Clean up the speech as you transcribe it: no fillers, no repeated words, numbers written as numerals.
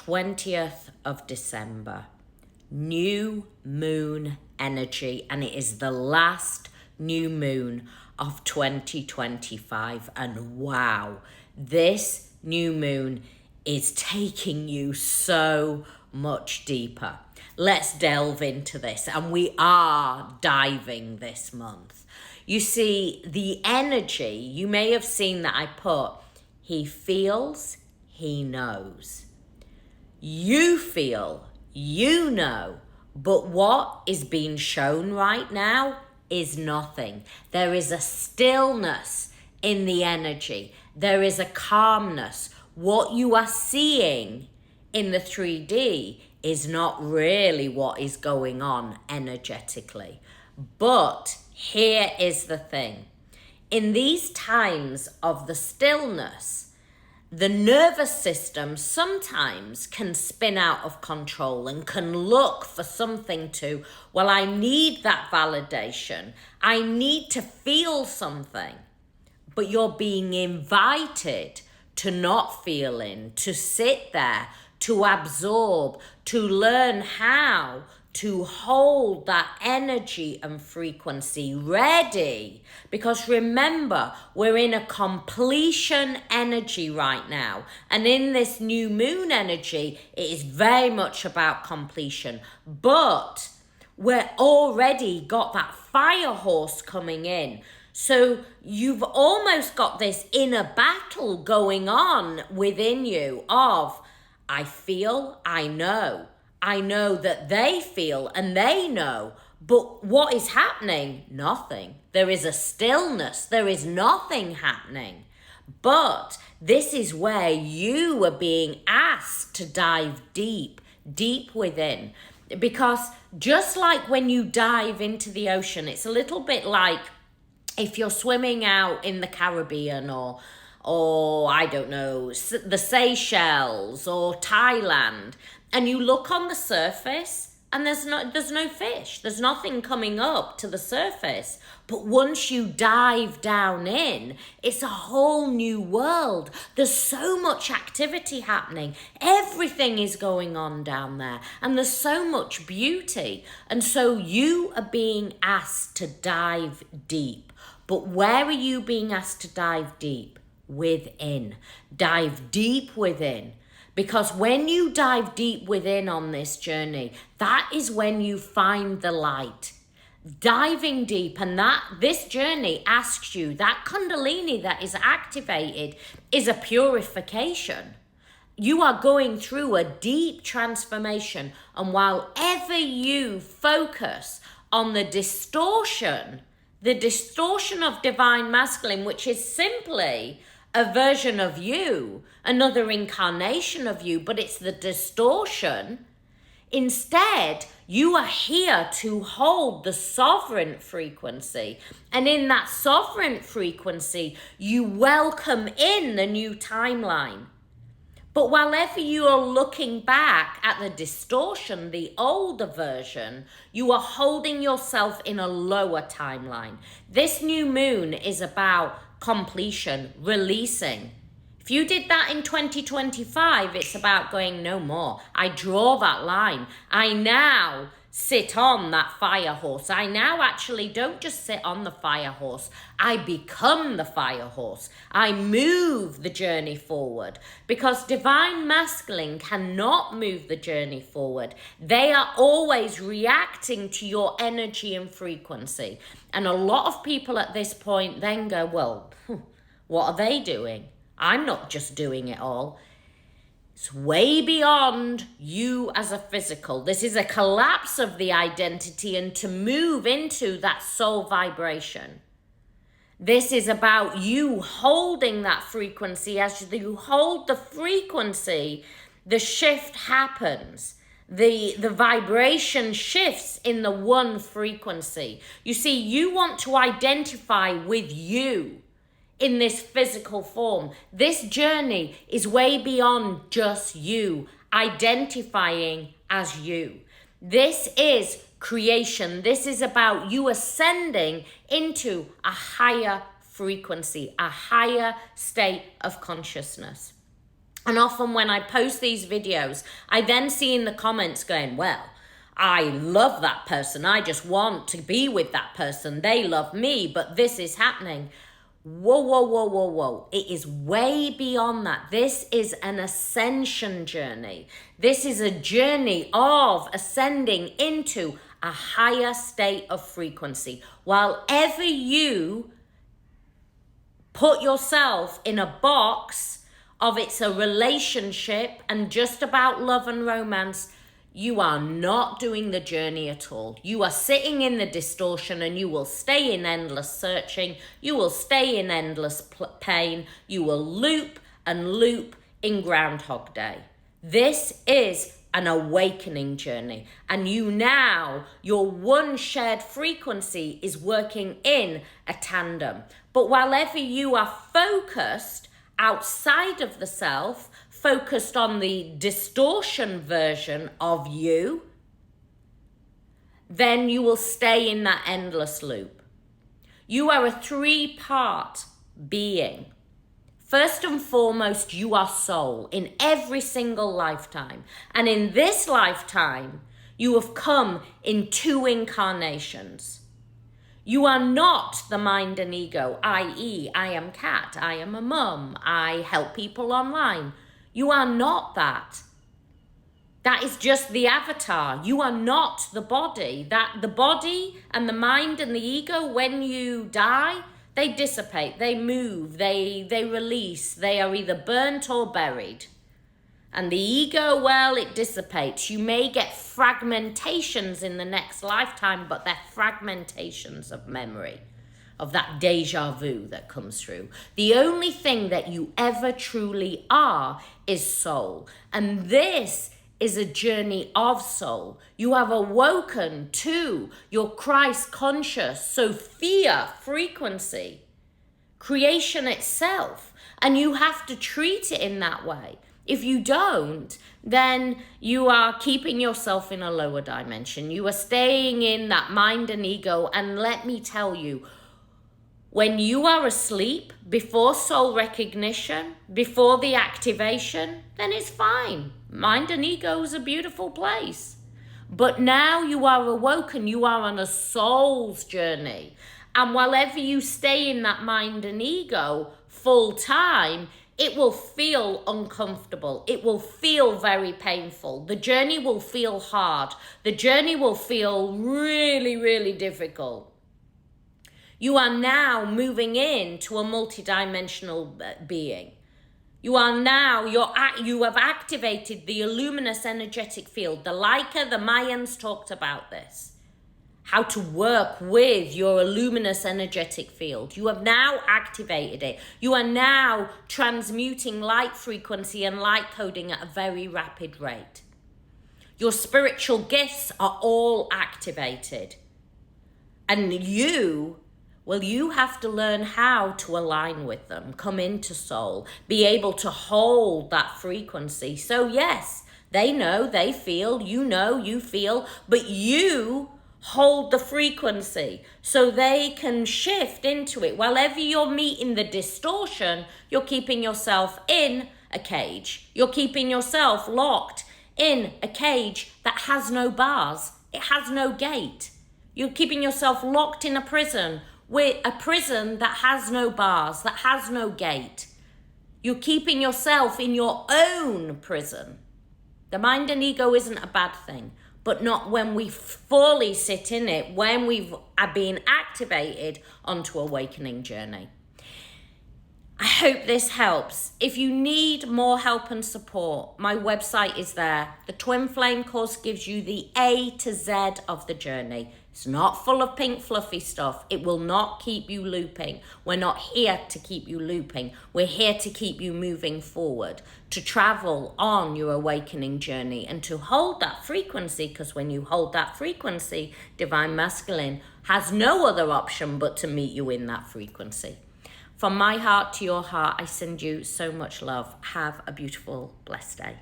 20th of December. New moon energy, and it is the last new moon of 2025. And wow, this new moon is taking you so much deeper. Let's delve into this, and we are diving this month. You see, the energy, you may have seen that I put, he feels, he knows. You feel, you know, but what is being shown right now is nothing. There is a stillness in the energy. There is a calmness. What you are seeing in the 3D is not really what is going on energetically. But here is the thing. In these times of the stillness, the nervous system sometimes can spin out of control and can look for something to, well, I need that validation. I need to feel something. But you're being invited to not feel in, to sit there, to absorb, to learn how to hold that energy and frequency ready. Because remember, we're in a completion energy right now. And in this new moon energy, it is very much about completion. But we're already got that fire horse coming in. So you've almost got this inner battle going on within you of, I feel, I know. I know that they feel and they know, but what is happening? Nothing. There is a stillness. There is nothing happening. But this is where you are being asked to dive deep, deep within. Because just like when you dive into the ocean, it's a little bit like if you're swimming out in the Caribbean or I don't know, the Seychelles or Thailand, and you look on the surface and there's no fish. There's nothing coming up to the surface. But once you dive down in, it's a whole new world. There's so much activity happening. Everything is going on down there. And there's so much beauty. And so you are being asked to dive deep. But where are you being asked to dive deep? Within. Dive deep within. Because when you dive deep within on this journey, that is when you find the light. Diving deep, and this journey asks you, that Kundalini that is activated is a purification. You are going through a deep transformation, and while ever you focus on the distortion of divine masculine, which is simply a version of you, another incarnation of you, but it's the distortion. Instead, you are here to hold the sovereign frequency. And in that sovereign frequency, you welcome in the new timeline. But while ever you are looking back at the distortion, the older version, you are holding yourself in a lower timeline. This new moon is about completion, releasing. If you did that in 2025, it's about going no more. I draw that line. I now sit on that fire horse. I now actually don't just sit on the fire horse. I become the fire horse. I move the journey forward, because divine masculine cannot move the journey forward. They are always reacting to your energy and frequency. And a lot of people at this point then go, well, what are they doing? I'm not just doing it all. It's way beyond you as a physical. This is a collapse of the identity and to move into that soul vibration. This is about you holding that frequency. As you hold the frequency, the shift happens. The vibration shifts in the one frequency. You see, you want to identify with you in this physical form. This journey is way beyond just you identifying as you. This is creation. This is about you ascending into a higher frequency, a higher state of consciousness. And often when I post these videos, I then see in the comments going, well, I love that person. I just want to be with that person. They love me, but this is happening. Whoa, whoa, whoa, whoa, whoa. It is way beyond that. This is an ascension journey. This is a journey of ascending into a higher state of frequency. While ever you put yourself in a box of it's a relationship and just about love and romance, you are not doing the journey at all. You are sitting in the distortion, and you will stay in endless searching. You will stay in endless pain. You will loop and loop in Groundhog Day. This is an awakening journey. And your one shared frequency is working in a tandem. But while ever you are focused outside of the self, focused on the distortion version of you, then you will stay in that endless loop. You are a 3-part being. First and foremost, you are soul in every single lifetime. And in this lifetime, you have come in 2 incarnations. You are not the mind and ego, i.e., I am Kat, I am a mum, I help people online. You are not that. That is just the avatar. You are not the body. That the body and the mind and the ego, when you die, they dissipate, they move, they release. They are either burnt or buried. And the ego, well, it dissipates. You may get fragmentations in the next lifetime, but they're fragmentations of memory, of that deja vu that comes through. The only thing that you ever truly are is soul. And this is a journey of soul. You have awoken to your Christ conscious Sophia frequency, creation itself. And you have to treat it in that way. If you don't, then you are keeping yourself in a lower dimension. You are staying in that mind and ego. And let me tell you, when you are asleep, before soul recognition, before the activation, then it's fine. Mind and ego is a beautiful place. But now you are awoken, you are on a soul's journey. And wherever you stay in that mind and ego full time, it will feel uncomfortable. It will feel very painful. The journey will feel hard. The journey will feel really, really difficult. You are now moving into a multidimensional being. You have activated the luminous energetic field. The Laika, the Mayans talked about this. How to work with your luminous energetic field. You have now activated it. You are now transmuting light frequency and light coding at a very rapid rate. Your spiritual gifts are all activated. And you have to learn how to align with them, come into soul, be able to hold that frequency. So yes, they know, they feel, you know, you feel, but you hold the frequency so they can shift into it. Wherever you're meeting the distortion, you're keeping yourself in a cage. You're keeping yourself locked in a cage that has no bars. It has no gate. You're keeping yourself locked in a prison that has no bars, that has no gate. You're keeping yourself in your own prison. The mind and ego isn't a bad thing, but not when we fully sit in it, when we've been activated onto awakening journey. I hope this helps. If you need more help and support, my website is there. The Twin Flame course gives you the A to Z of the journey. It's not full of pink fluffy stuff. It will not keep you looping. We're not here to keep you looping. We're here to keep you moving forward, to travel on your awakening journey and to hold that frequency, because when you hold that frequency, Divine Masculine has no other option but to meet you in that frequency. From my heart to your heart, I send you so much love. Have a beautiful, blessed day.